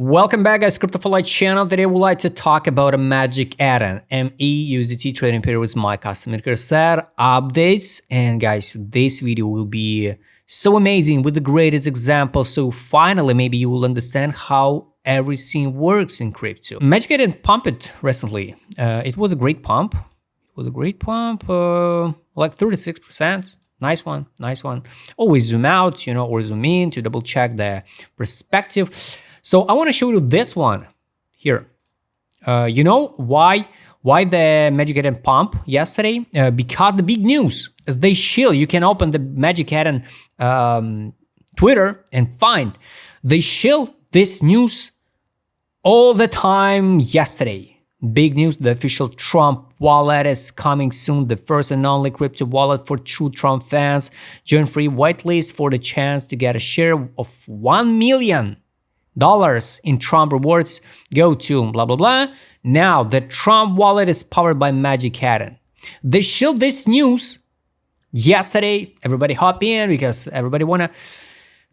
Welcome back, guys. Crypto for Life channel. Today we'd like to talk about a magic add-on, MEUSDT trading period with my custom set updates. And guys, this video will be so amazing with the greatest example. So finally, maybe you will understand how everything works in crypto. Magic add-on pumped recently. It was a great pump. Like 36%. Nice one, nice one. Always zoom out, or zoom in to double check the perspective. So I want to show you this one here. You know why the Magic add-on pump yesterday? Because the big news is they shield. You can open the Magic add-on Twitter and find they shield this news all the time yesterday. Big news, the official Trump wallet is coming soon. The first and only crypto wallet for true Trump fans. Join free whitelist for the chance to get a share of $1 million in Trump rewards. Go to blah, blah, blah. Now, the Trump wallet is powered by Magic add-on. They showed this news yesterday. Everybody hop in because everybody want to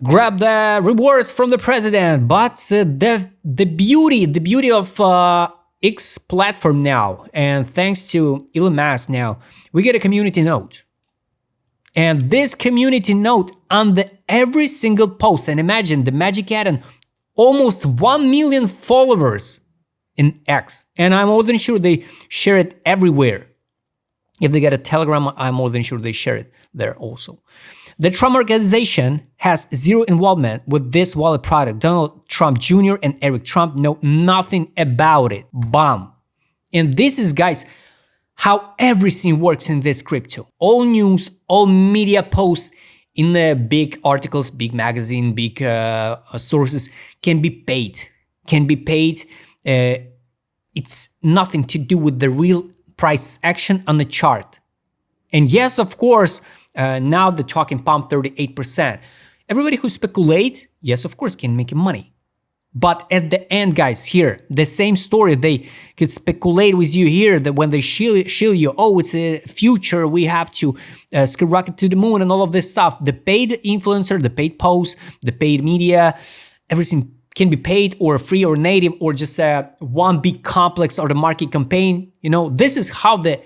grab the rewards from the president. But the beauty of X platform now, and thanks to Elon Musk now, we get a community note. And this community note under every single post, and imagine the Magic add-on, almost 1 million followers in X. And I'm more than sure they share it everywhere. If they get a Telegram, I'm more than sure they share it there also. The Trump organization has zero involvement with this wallet product. Donald Trump Jr. and Eric Trump know nothing about it. Bam. And this is, guys, how everything works in this crypto. All news, all media posts in the big articles, big magazine, big sources can be paid. It's nothing to do with the real price action on the chart. And yes, of course, now the talking pump 38%. Everybody who speculate, yes, of course, can make money. But at the end, guys, here, the same story, they could speculate with you here that when they shield you, oh, it's a future, we have to skyrocket to the moon and all of this stuff. The paid influencer, the paid post, the paid media, everything can be paid or free or native or just one big complex or the market campaign. This is how the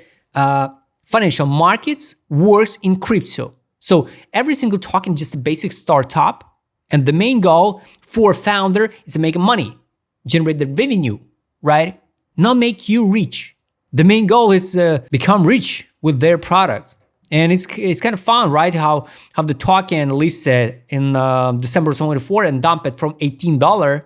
financial markets works in crypto. So every single token just a basic startup, and the main goal for founder is to make money, generate the revenue, right? Not make you rich. The main goal is become rich with their product. And it's kind of fun, right? How the token listed in December 24 and dumped it from $18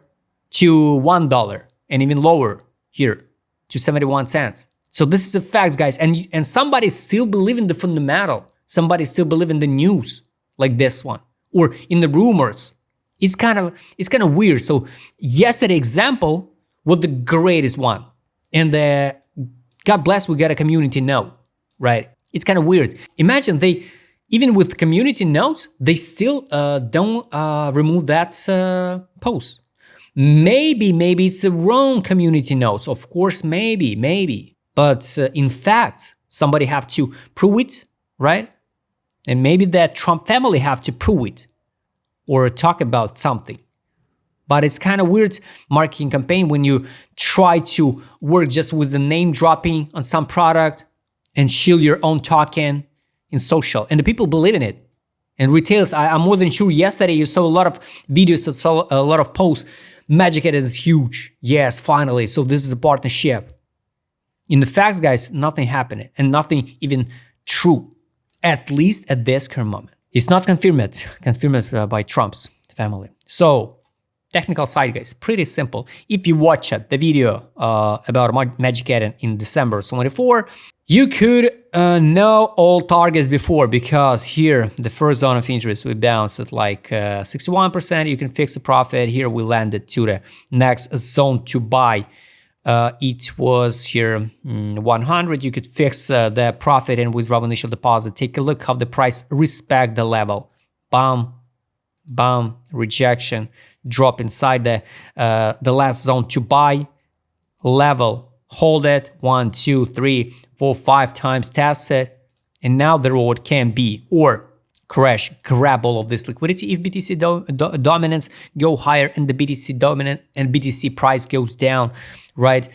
to $1 and even lower here to 71 cents. So this is a fact, guys. And somebody still believe in the fundamental. Somebody still believe in the news like this one or in the rumors. It's kind of weird. So yesterday example was the greatest one. And God bless, we got a community note, right? It's kind of weird. Imagine even with community notes, they still don't remove that post. Maybe it's the wrong community notes. Of course, maybe. But in fact, somebody have to prove it, right? And maybe that Trump family have to prove it or talk about something. But it's kind of weird marketing campaign when you try to work just with the name dropping on some product and shield your own token in social. And the people believe in it. And retailers, I'm more than sure yesterday you saw a lot of videos, saw a lot of posts. Magic add-on is huge. Yes, finally. So this is a partnership. In the facts, guys, nothing happened and nothing even true, at least at this current moment. It's not confirmed by Trump's family. So technical side, guys, pretty simple. If you watch the video about Magic add-on in December 24, you could know all targets before because here the first zone of interest we bounced at like 61%. You can fix the profit. Here we landed to the next zone to buy. It was here 100. You could fix the profit and withdraw initial deposit. Take a look how the price respect the level. Bam, rejection, drop inside the last zone to buy level. Hold it 1, 2, 3, 4, 5 times, test it, and now the reward can be or crash, grab all of this liquidity if BTC dominance go higher and the BTC dominant and BTC price goes down, right?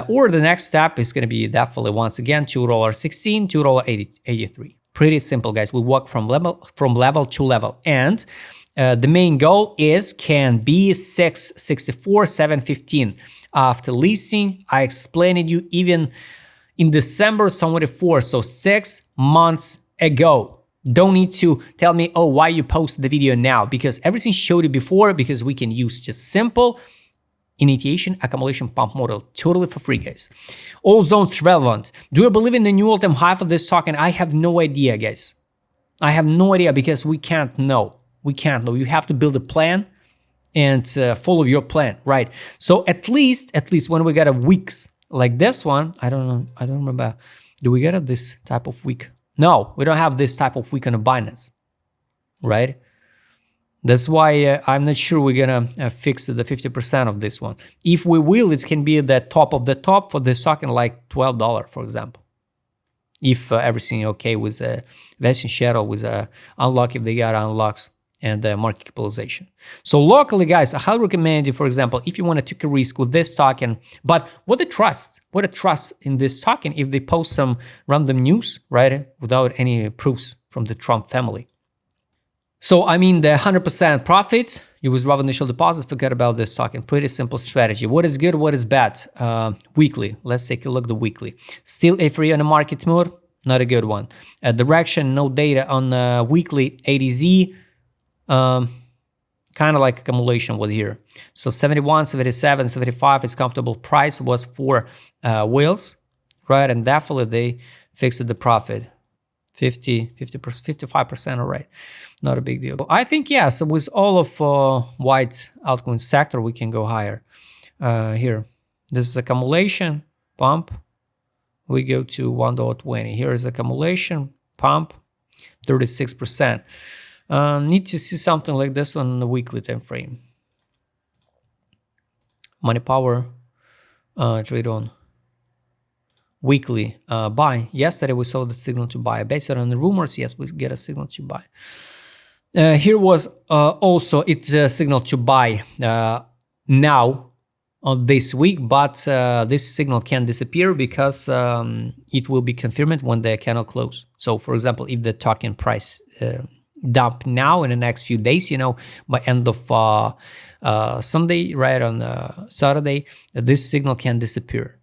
Or the next step is going to be definitely once again $2.16, $2.83. Pretty simple, guys. We walk from level to level, and the main goal can be 664, 715. After listing, I explained it you even in December 24, so 6 months ago. Don't need to tell me, oh, why you post the video now, because everything showed you before, because we can use just simple initiation accumulation pump model totally for free, guys. All zones relevant. Do I believe in the new all-time high for this token? I have no idea, guys. I have no idea, because we can't know. We can't know. You have to build a plan and follow your plan, right? So at least when we get a weeks like this one, I don't know, I don't remember. Do we get this type of week? No, we don't have this type of week on a Binance, right? That's why I'm not sure we're gonna fix the 50% of this one. If we will, it can be the top of the top for the token, like $12, for example. If everything okay with vesting shadow, with unlock, if they got unlocks, and market capitalization. So locally, guys, I highly recommend you, for example, if you want to take a risk with this token, but what a trust in this token if they post some random news, right, without any proofs from the Trump family. So, I mean, the 100% profit, you withdraw initial deposits, forget about this token. Pretty simple strategy. What is good, what is bad? Weekly, let's take a look at the weekly. Still A3 on the market mood, not a good one. Direction, no data on weekly ADZ. Kind of like accumulation was here. So 71, 77, 75 is comfortable price was for whales, right? And definitely they fixed the profit. 50%, 55%, all right. Not a big deal. I think, yeah, so with all of white altcoin sector, we can go higher. Here, this is accumulation, pump. We go to $1.20. Here is accumulation, pump, 36%. Need to see something like this on the weekly time frame. Money Power, trade on weekly buy. Yesterday we saw the signal to buy. Based on the rumors, yes, we get a signal to buy. Here was also it's a signal to buy now this week, but this signal can disappear because it will be confirmed when the candle close. So, for example, if the token price dump now in the next few days, you know, by end of Sunday, right, on Saturday, this signal can disappear,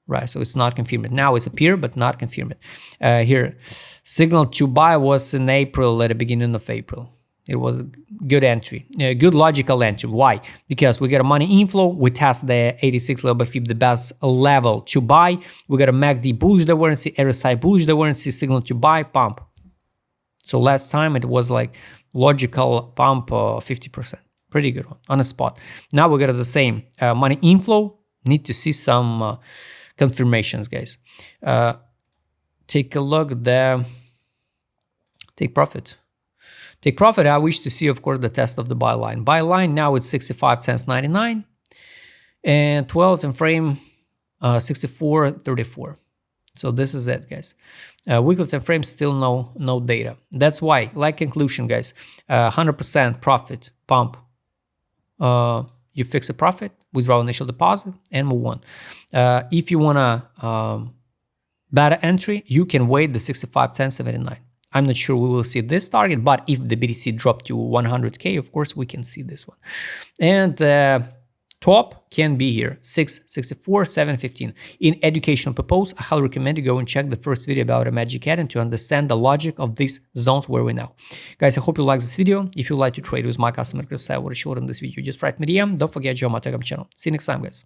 right? So it's not confirmed. Now it's appear, but not confirmed. Here, signal to buy was in April, at the beginning of April. It was a good entry, a good logical entry. Why? Because we got a money inflow. We test the 86 level by FIB, the best level to buy. We got a MACD bullish divergence, RSI bullish divergence, signal to buy, pump. So last time it was like logical pump 50%. Pretty good one on a spot. Now we got the same money inflow. Need to see some confirmations, guys. Take a look there. Take profit. Take profit. I wish to see, of course, the test of the buy line. Buy line now it's 65 cents 99, and 12 time frame 64.34. So this is it, guys. Weekly time frame still no data. That's why, like conclusion, guys, 100% profit pump. You fix a profit, withdraw initial deposit, and move on. If you wanna better entry, you can wait the 65 cents 79. I'm not sure we will see this target, but if the BTC dropped to 100K, of course, we can see this one. And top can be here, 664, 715. In educational purpose, I highly recommend you go and check the first video about a Magic Eden to understand the logic of these zones where we now. Guys, I hope you like this video. If you like to trade with my customer, Chris, I would short on this video. Just write me DM. Don't forget, join my Telegram channel. See you next time, guys.